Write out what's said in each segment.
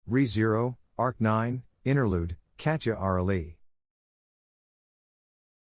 Re-Zero, Arc 9, Interlude, Katya Aurélie.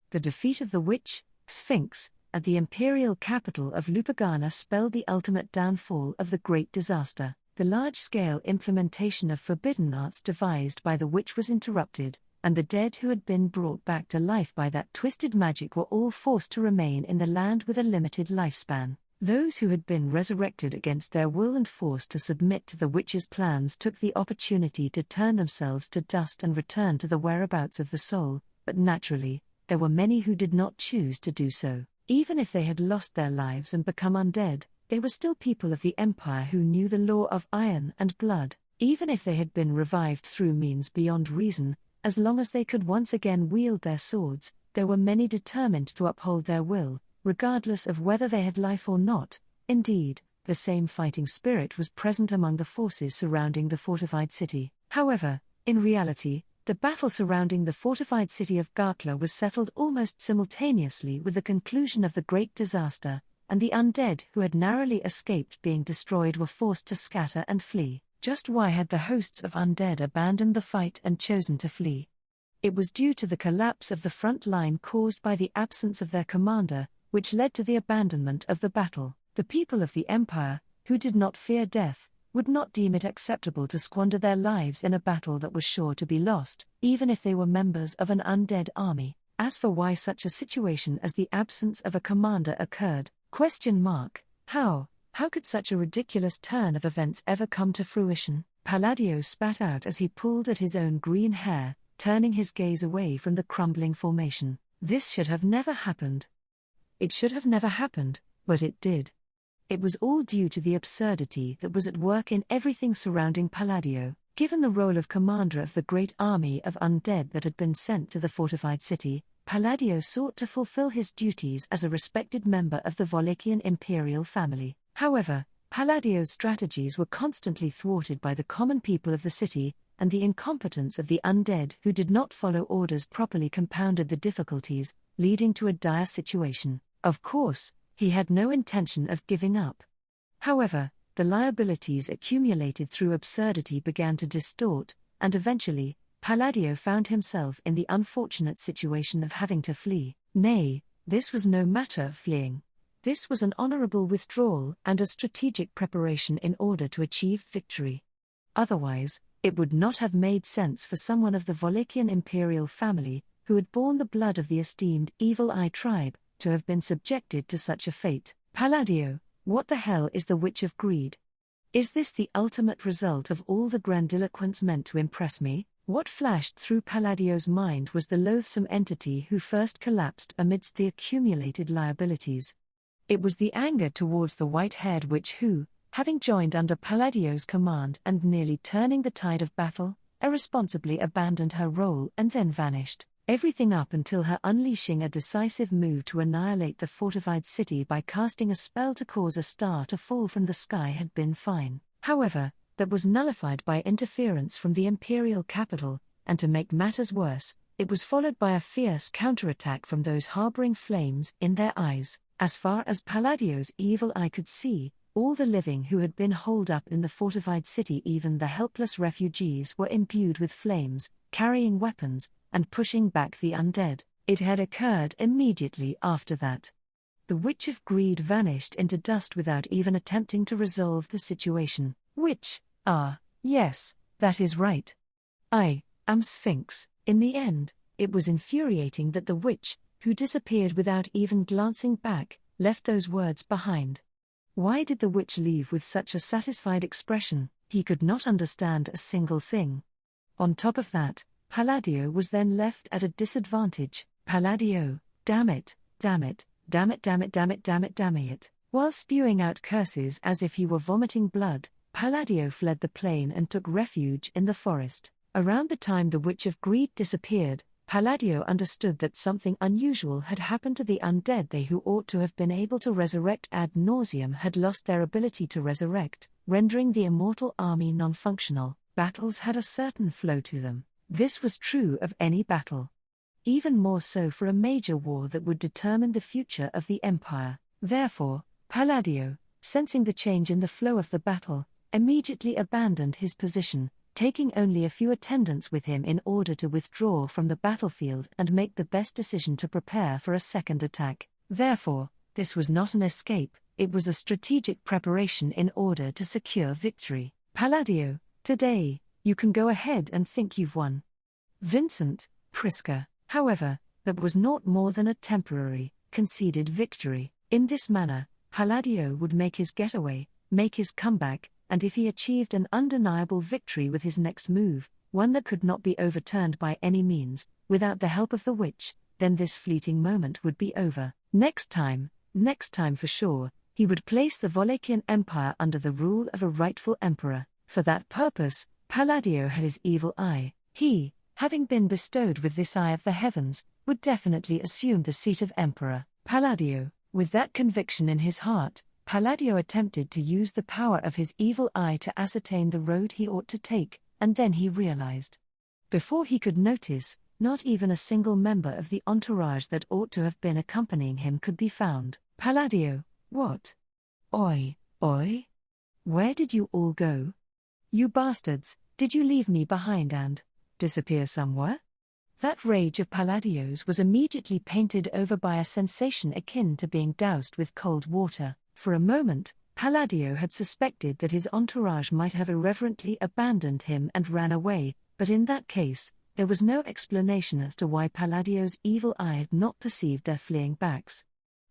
The defeat of the witch, Sphinx, at the imperial capital of Lupagana spelled the ultimate downfall of the Great Disaster. The large-scale implementation of forbidden arts devised by the witch was interrupted, and the dead who had been brought back to life by that twisted magic were all forced to remain in the land with a limited lifespan. Those who had been resurrected against their will and forced to submit to the witch's plans took the opportunity to turn themselves to dust and return to the whereabouts of the soul, but naturally, there were many who did not choose to do so. Even if they had lost their lives and become undead, they were still people of the Empire who knew the law of iron and blood. Even if they had been revived through means beyond reason, as long as they could once again wield their swords, there were many determined to uphold their will, regardless of whether they had life or not. Indeed, the same fighting spirit was present among the forces surrounding the fortified city. However, in reality, the battle surrounding the fortified city of Gartla was settled almost simultaneously with the conclusion of the Great Disaster, and the undead who had narrowly escaped being destroyed were forced to scatter and flee. Just why had the hosts of undead abandoned the fight and chosen to flee? It was due to the collapse of the front line caused by the absence of their commander, which led to the abandonment of the battle. The people of the Empire, who did not fear death, would not deem it acceptable to squander their lives in a battle that was sure to be lost, even if they were members of an undead army. As for why such a situation as the absence of a commander occurred, how could such a ridiculous turn of events ever come to fruition? Paladio spat out as he pulled at his own green hair, turning his gaze away from the crumbling formation. This should have never happened. It should have never happened, but it did. It was all due to the absurdity that was at work in everything surrounding Paladio. Given the role of commander of the great army of undead that had been sent to the fortified city, Paladio sought to fulfill his duties as a respected member of the Wallachian imperial family. However, Palladio's strategies were constantly thwarted by the common people of the city, and the incompetence of the undead who did not follow orders properly compounded the difficulties, leading to a dire situation. Of course, he had no intention of giving up. However, the liabilities accumulated through absurdity began to distort, and eventually, Paladio found himself in the unfortunate situation of having to flee. Nay, this was no matter of fleeing. This was an honorable withdrawal and a strategic preparation in order to achieve victory. Otherwise, it would not have made sense for someone of the Wallachian imperial family, who had borne the blood of the esteemed Evil Eye tribe, to have been subjected to such a fate. Paladio, what the hell is the Witch of Greed? Is this the ultimate result of all the grandiloquence meant to impress me? What flashed through Palladio's mind was the loathsome entity who first collapsed amidst the accumulated liabilities. It was the anger towards the white-haired witch who, having joined under Palladio's command and nearly turning the tide of battle, irresponsibly abandoned her role and then vanished. Everything up until her unleashing a decisive move to annihilate the fortified city by casting a spell to cause a star to fall from the sky had been fine. However, that was nullified by interference from the imperial capital, and to make matters worse, it was followed by a fierce counterattack from those harboring flames in their eyes. As far as Palladio's evil eye could see, all the living who had been holed up in the fortified city, even the helpless refugees, were imbued with flames, carrying weapons, and pushing back the undead. It had occurred immediately after that. The Witch of Greed vanished into dust without even attempting to resolve the situation. Yes, that is right. I am Sphinx. In the end, it was infuriating that the witch, who disappeared without even glancing back, left those words behind. Why did the witch leave with such a satisfied expression? He could not understand a single thing. On top of that, Palladio was then left at a disadvantage. Palladio, damn it. While spewing out curses as if he were vomiting blood, Palladio fled the plain and took refuge in the forest. Around the time the Witch of Greed disappeared, Palladio understood that something unusual had happened to the undead. They who ought to have been able to resurrect ad nauseam had lost their ability to resurrect, rendering the immortal army non-functional. Battles had a certain flow to them. This was true of any battle. Even more so for a major war that would determine the future of the empire. Therefore, Palladio, sensing the change in the flow of the battle, immediately abandoned his position, taking only a few attendants with him in order to withdraw from the battlefield and make the best decision to prepare for a second attack. Therefore, this was not an escape, it was a strategic preparation in order to secure victory. Paladio, today, you can go ahead and think you've won. Vincent, Prisca, however, that was naught more than a temporary, conceded victory. In this manner, Paladio would make his getaway, make his comeback, and if he achieved an undeniable victory with his next move, one that could not be overturned by any means, without the help of the witch, then this fleeting moment would be over. Next time for sure, he would place the Wallachian Empire under the rule of a rightful emperor. For that purpose, Paladio had his evil eye. He, having been bestowed with this eye of the heavens, would definitely assume the seat of emperor. Paladio, with that conviction in his heart, Paladio attempted to use the power of his evil eye to ascertain the road he ought to take, and then he realized. Before he could notice, not even a single member of the entourage that ought to have been accompanying him could be found. Paladio, what? Oi. Where did you all go? You bastards, did you leave me behind and disappear somewhere? That rage of Palladio's was immediately painted over by a sensation akin to being doused with cold water. For a moment, Palladio had suspected that his entourage might have irreverently abandoned him and ran away, but in that case, there was no explanation as to why Palladio's evil eye had not perceived their fleeing backs.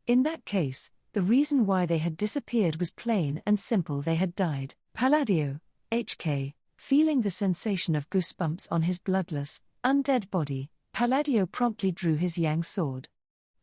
In that case, the reason why they had disappeared was plain and simple: they had died. Palladio, HK, feeling the sensation of goosebumps on his bloodless, undead body, Palladio promptly drew his yang sword.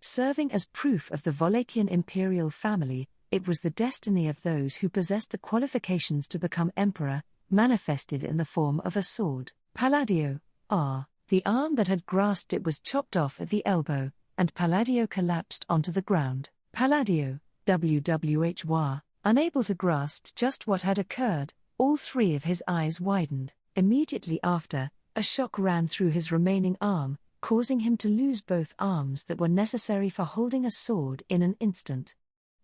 Serving as proof of the Wallachian imperial family, it was the destiny of those who possessed the qualifications to become emperor, manifested in the form of a sword. Palladio, the arm that had grasped it was chopped off at the elbow, and Palladio collapsed onto the ground. Palladio, WWHY, unable to grasp just what had occurred, all three of his eyes widened. Immediately after, a shock ran through his remaining arm, causing him to lose both arms that were necessary for holding a sword in an instant.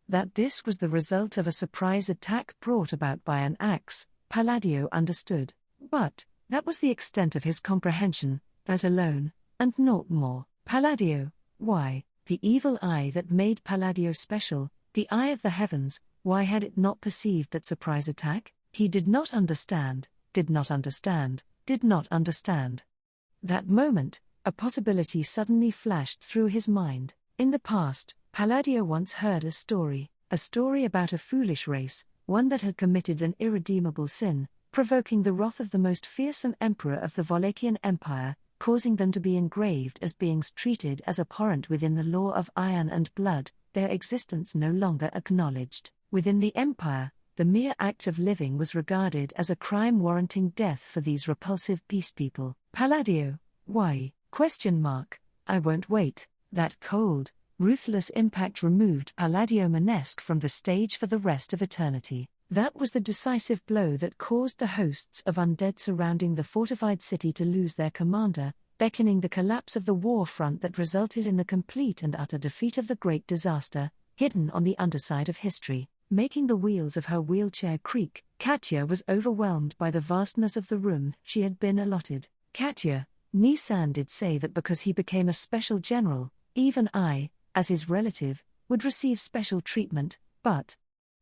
That this was the result of a surprise attack brought about by an axe, Palladio understood. But that was the extent of his comprehension, that alone, and naught more. Palladio, why, the evil eye that made Palladio special, the eye of the heavens, why had it not perceived that surprise attack? He did not understand. That moment, a possibility suddenly flashed through his mind. In the past, Palladio once heard a story about a foolish race, one that had committed an irredeemable sin, provoking the wrath of the most fearsome emperor of the Wallachian Empire, causing them to be engraved as beings treated as abhorrent within the law of iron and blood, their existence no longer acknowledged. Within the empire, the mere act of living was regarded as a crime warranting death for these repulsive beast people. Palladio, why? I won't wait. That cold, ruthless impact removed Palladio Manesque from the stage for the rest of eternity. That was the decisive blow that caused the hosts of undead surrounding the fortified city to lose their commander, beckoning the collapse of the war front that resulted in the complete and utter defeat of the great disaster, hidden on the underside of history, making the wheels of her wheelchair creak. Katya was overwhelmed by the vastness of the room she had been allotted. Katya, Nisan did say that because he became a special general, even I, as his relative, would receive special treatment, but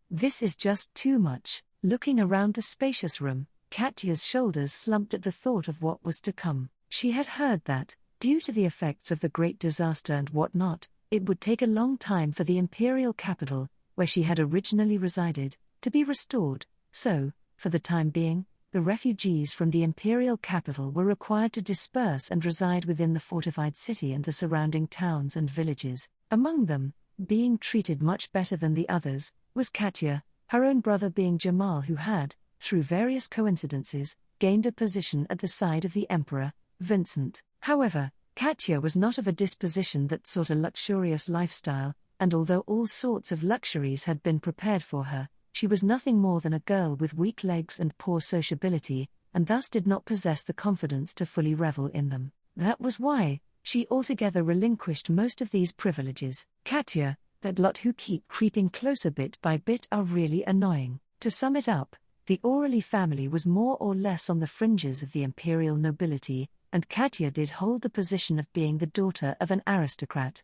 this is just too much. Looking around the spacious room, Katya's shoulders slumped at the thought of what was to come. She had heard that, due to the effects of the great disaster and whatnot, it would take a long time for the imperial capital, where she had originally resided, to be restored, so, for the time being, the refugees from the imperial capital were required to disperse and reside within the fortified city and the surrounding towns and villages. Among them, being treated much better than the others, was Katya, her own brother being Jamal, who had, through various coincidences, gained a position at the side of the emperor, Vincent. However, Katya was not of a disposition that sought a luxurious lifestyle, and although all sorts of luxuries had been prepared for her, she was nothing more than a girl with weak legs and poor sociability, and thus did not possess the confidence to fully revel in them. That was why she altogether relinquished most of these privileges. Katya, that lot who keep creeping closer bit by bit are really annoying. To sum it up, The Aurélie family was more or less on the fringes of the imperial nobility, and Katya did hold the position of being the daughter of an aristocrat.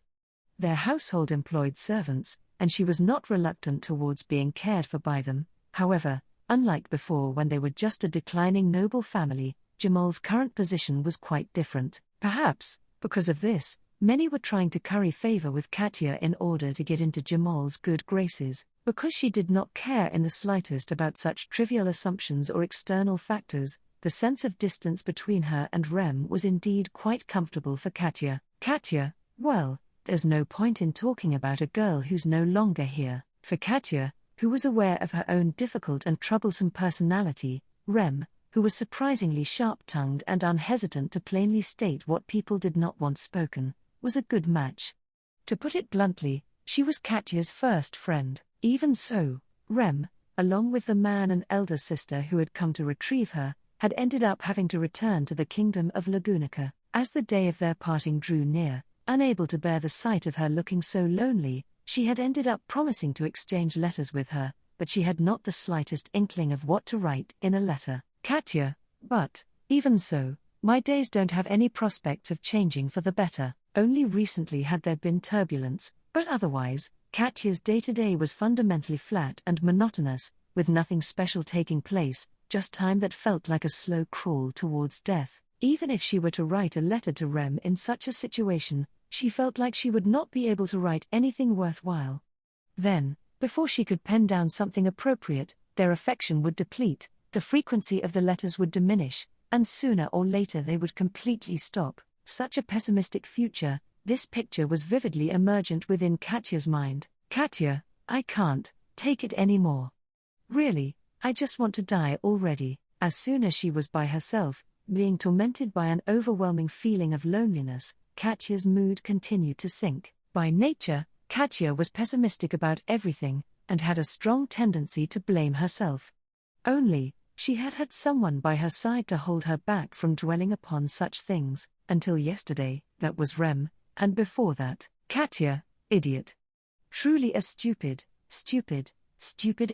Their household employed servants, and she was not reluctant towards being cared for by them. However, unlike before when they were just a declining noble family, Jamal's current position was quite different. Perhaps, because of this, many were trying to curry favor with Katya in order to get into Jamal's good graces, because she did not care in the slightest about such trivial assumptions or external factors. The sense of distance between her and Rem was indeed quite comfortable for Katya. Katya, well, there's no point in talking about a girl who's no longer here. For Katya, who was aware of her own difficult and troublesome personality, Rem, who was surprisingly sharp-tongued and unhesitant to plainly state what people did not want spoken, was a good match. To put it bluntly, she was Katya's first friend. Even so, Rem, along with the man and elder sister who had come to retrieve her, had ended up having to return to the kingdom of Lagunica. As the day of their parting drew near, unable to bear the sight of her looking so lonely, she had ended up promising to exchange letters with her, but she had not the slightest inkling of what to write in a letter. Katya, but, even so, my days don't have any prospects of changing for the better. Only recently had there been turbulence, but otherwise, Katya's day-to-day was fundamentally flat and monotonous, with nothing special taking place, just time that felt like a slow crawl towards death. Even if she were to write a letter to Rem in such a situation, she felt like she would not be able to write anything worthwhile. Then, before she could pen down something appropriate, their affection would deplete, the frequency of the letters would diminish, and sooner or later they would completely stop. Such a pessimistic future, this picture was vividly emergent within Katya's mind. Katya, I can't take it anymore. Really, I just want to die already. As soon as she was by herself, being tormented by an overwhelming feeling of loneliness, Katya's mood continued to sink. By nature, Katya was pessimistic about everything, and had a strong tendency to blame herself. Only, she had had someone by her side to hold her back from dwelling upon such things. Until yesterday, that was Rem, and before that, Katya, idiot. Truly a stupid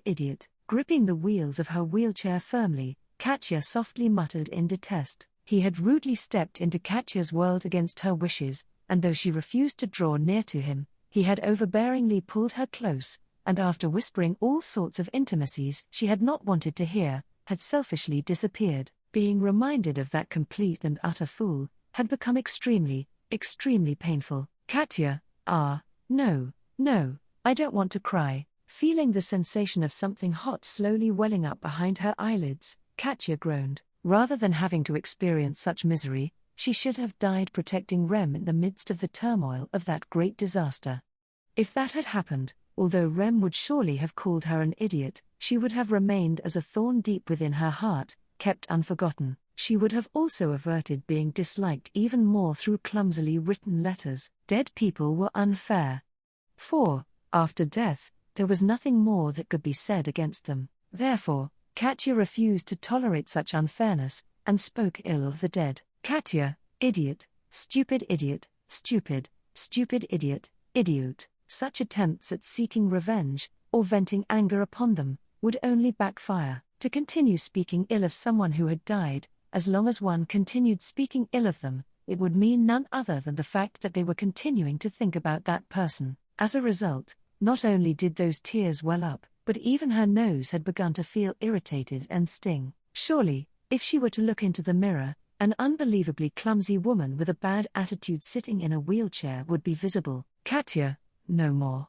idiot. Gripping the wheels of her wheelchair firmly, Katya softly muttered in detest. He had rudely stepped into Katya's world against her wishes, and though she refused to draw near to him, he had overbearingly pulled her close, and after whispering all sorts of intimacies she had not wanted to hear, had selfishly disappeared. Being reminded of that complete and utter fool had become extremely painful. Katya, no, I don't want to cry. Feeling the sensation of something hot slowly welling up behind her eyelids, Katya groaned. Rather than having to experience such misery, she should have died protecting Rem in the midst of the turmoil of that great disaster. If that had happened, although Rem would surely have called her an idiot, she would have remained as a thorn deep within her heart, kept unforgotten. She would have also averted being disliked even more through clumsily written letters. Dead people were unfair. For, after death, there was nothing more that could be said against them. Therefore, Katya refused to tolerate such unfairness, and spoke ill of the dead. Katya, idiot, stupid idiot, stupid idiot, idiot. Such attempts at seeking revenge, or venting anger upon them, would only backfire. To continue speaking ill of someone who had died, as long as one continued speaking ill of them, it would mean none other than the fact that they were continuing to think about that person. As a result, not only did those tears well up, but even her nose had begun to feel irritated and sting. Surely, if she were to look into the mirror, an unbelievably clumsy woman with a bad attitude sitting in a wheelchair would be visible. Katya, no more.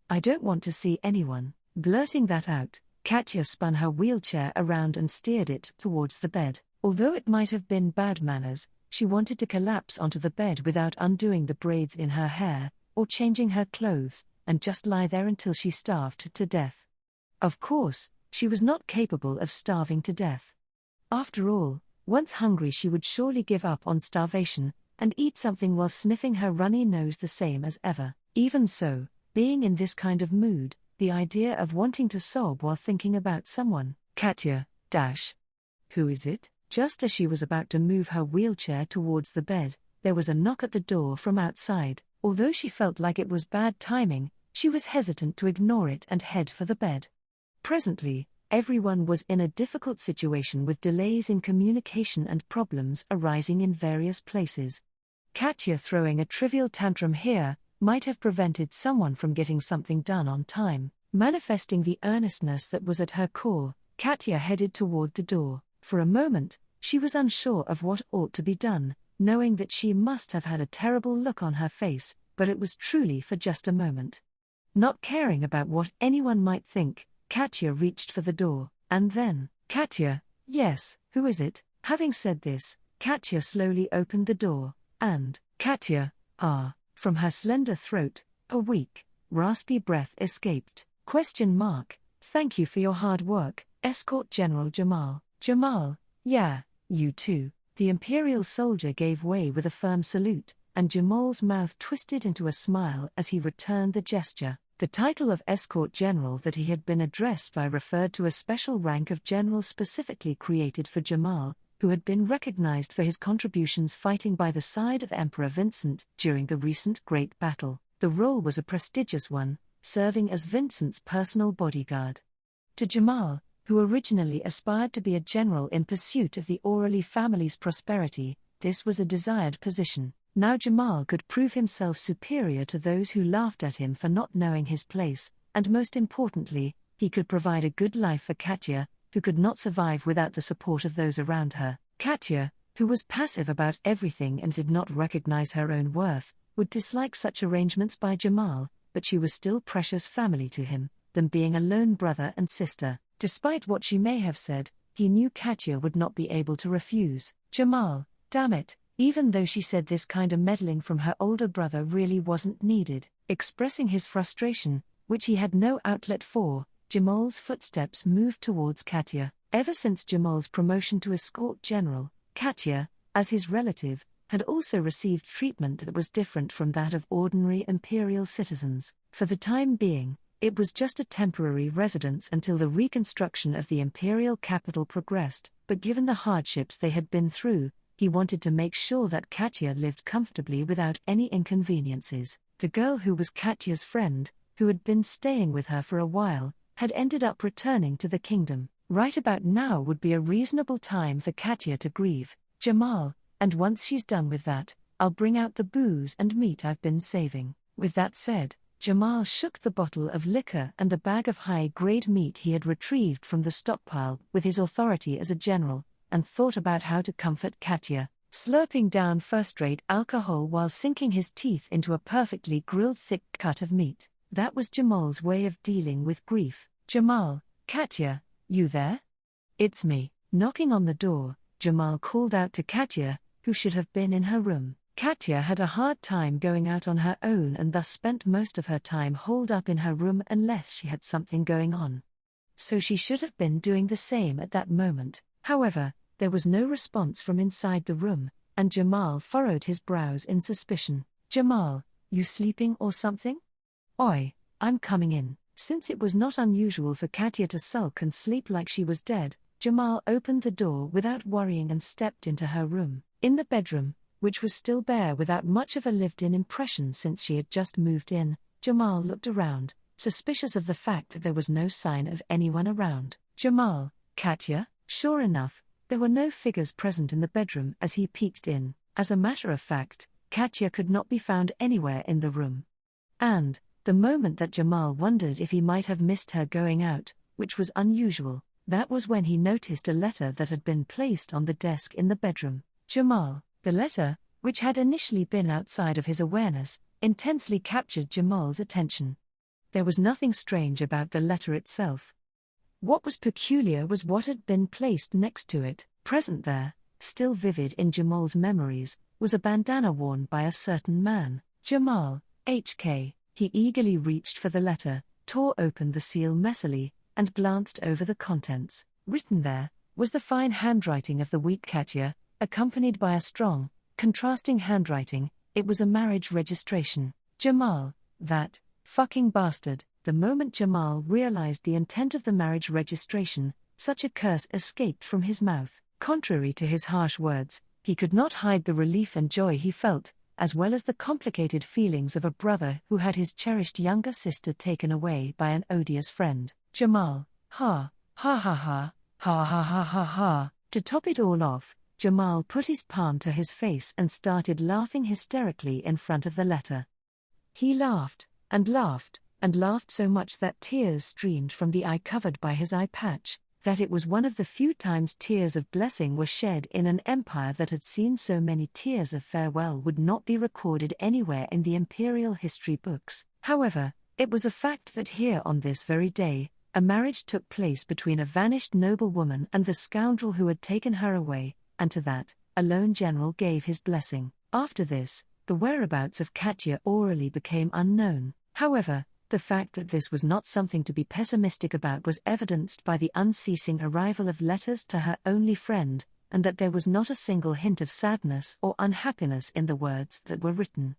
I don't want to see anyone. Blurting that out, Katya spun her wheelchair around and steered it towards the bed. Although it might have been bad manners, she wanted to collapse onto the bed without undoing the braids in her hair, or changing her clothes, and just lie there until she starved to death. Of course, she was not capable of starving to death. After all, once hungry she would surely give up on starvation, and eat something while sniffing her runny nose the same as ever. Even so, being in this kind of mood, the idea of wanting to sob while thinking about someone, Katya, who is it? Just as she was about to move her wheelchair towards the bed, there was a knock at the door from outside. Although she felt like it was bad timing, she was hesitant to ignore it and head for the bed. Presently, Everyone was in a difficult situation with delays in communication and problems arising in various places. Katya throwing a trivial tantrum here might have prevented someone from getting something done on time. Manifesting the earnestness that was at her core, Katya headed toward the door. For a moment, she was unsure of what ought to be done, knowing that she must have had a terrible look on her face, but it was truly for just a moment. Not caring about what anyone might think, Katya reached for the door, and then, Katya, yes, who is it? Having said this, Katya slowly opened the door, and, Katya, from her slender throat, a weak, raspy breath escaped. ? Thank you for your hard work, Escort General Jamal. Jamal, yeah, you too. The Imperial soldier gave way with a firm salute, and Jamal's mouth twisted into a smile as he returned the gesture. The title of Escort General that he had been addressed by referred to a special rank of general specifically created for Jamal, who had been recognized for his contributions fighting by the side of Emperor Vincent during the recent Great Battle. The role was a prestigious one, serving as Vincent's personal bodyguard. To Jamal, who originally aspired to be a general in pursuit of the Aurélie family's prosperity, this was a desired position. Now Jamal could prove himself superior to those who laughed at him for not knowing his place, and most importantly, he could provide a good life for Katya, who could not survive without the support of those around her. Katya, who was passive about everything and did not recognize her own worth, would dislike such arrangements by Jamal, but she was still precious family to him, them being a lone brother and sister. Despite what she may have said, he knew Katya would not be able to refuse. Jamal, damn it, even though she said this kind of meddling from her older brother really wasn't needed. Expressing his frustration, which he had no outlet for, Jamal's footsteps moved towards Katya. Ever since Jamal's promotion to escort general, Katya, as his relative, had also received treatment that was different from that of ordinary imperial citizens. For the time being, it was just a temporary residence until the reconstruction of the imperial capital progressed, but given the hardships they had been through, he wanted to make sure that Katya lived comfortably without any inconveniences. The girl who was Katya's friend, who had been staying with her for a while, had ended up returning to the kingdom. Right about now would be a reasonable time for Katya to grieve. Jamal, and once she's done with that, I'll bring out the booze and meat I've been saving. With that said, Jamal shook the bottle of liquor and the bag of high-grade meat he had retrieved from the stockpile with his authority as a general, and thought about how to comfort Katya, slurping down first-rate alcohol while sinking his teeth into a perfectly grilled thick cut of meat. That was Jamal's way of dealing with grief. Jamal, Katya, you there? It's me. Knocking on the door, Jamal called out to Katya, who should have been in her room. Katya had a hard time going out on her own and thus spent most of her time holed up in her room unless she had something going on. So she should have been doing the same at that moment. However, there was no response from inside the room, and Jamal furrowed his brows in suspicion. Jamal, you sleeping or something? Oi, I'm coming in. Since it was not unusual for Katya to sulk and sleep like she was dead, Jamal opened the door without worrying and stepped into her room. In the bedroom, which was still bare without much of a lived-in impression since she had just moved in, Jamal looked around, suspicious of the fact that there was no sign of anyone around. Jamal, Katya? Sure enough, there were no figures present in the bedroom as he peeked in. As a matter of fact, Katya could not be found anywhere in the room. And, the moment that Jamal wondered if he might have missed her going out, which was unusual, that was when he noticed a letter that had been placed on the desk in the bedroom. Jamal, the letter, which had initially been outside of his awareness, intensely captured Jamal's attention. There was nothing strange about the letter itself. What was peculiar was what had been placed next to it. Present there, still vivid in Jamal's memories, was a bandana worn by a certain man. Jamal, HK. He eagerly reached for the letter, tore open the seal messily, and glanced over the contents. Written there was the fine handwriting of the weak Katya, accompanied by a strong, contrasting handwriting. It was a marriage registration. Jamal, that fucking bastard. The moment Jamal realized the intent of the marriage registration, such a curse escaped from his mouth. Contrary to his harsh words, he could not hide the relief and joy he felt, as well as the complicated feelings of a brother who had his cherished younger sister taken away by an odious friend. Jamal, Ha ha ha, ha ha ha ha ha. To top it all off, Jamal put his palm to his face and started laughing hysterically in front of the letter. He laughed, and laughed, and laughed so much that tears streamed from the eye covered by his eye patch, that it was one of the few times tears of blessing were shed in an empire that had seen so many tears of farewell would not be recorded anywhere in the imperial history books. However, it was a fact that here on this very day, a marriage took place between a vanished noblewoman and the scoundrel who had taken her away, and to that, a lone general gave his blessing. After this, the whereabouts of Katya Aurélie became unknown. However, the fact that this was not something to be pessimistic about was evidenced by the unceasing arrival of letters to her only friend, and that there was not a single hint of sadness or unhappiness in the words that were written.